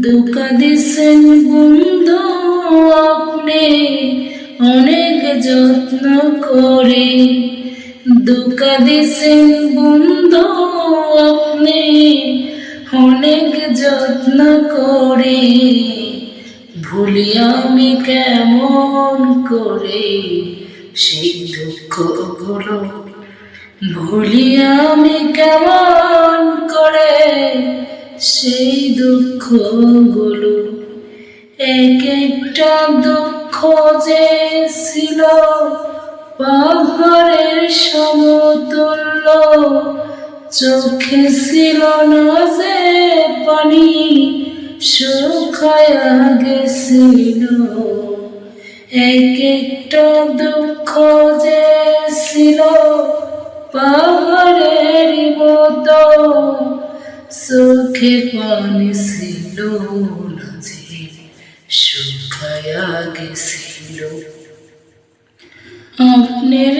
ধোঁকা দিছেন বন্ধু আপনি অনেক যত্ন করে, ধোঁকা দিছেন বন্ধু আপনি অনেক যত্ন করে। ভুলি আমি কেমন করে সেই দুঃখগুলো, ভুলি আমি কেমন করে সেই দুঃখগুলো। এক একটা দুঃখ যে ছিল পাহাড়ের সমতুল্য, চোখে ছিল না যে পানি শুকায়া গেছিল। এক একটা দুঃখ যে ছিল পাহাড়ের মতো, চোখে পানি ছিল না যে শুকায়া গেছিল। আপনার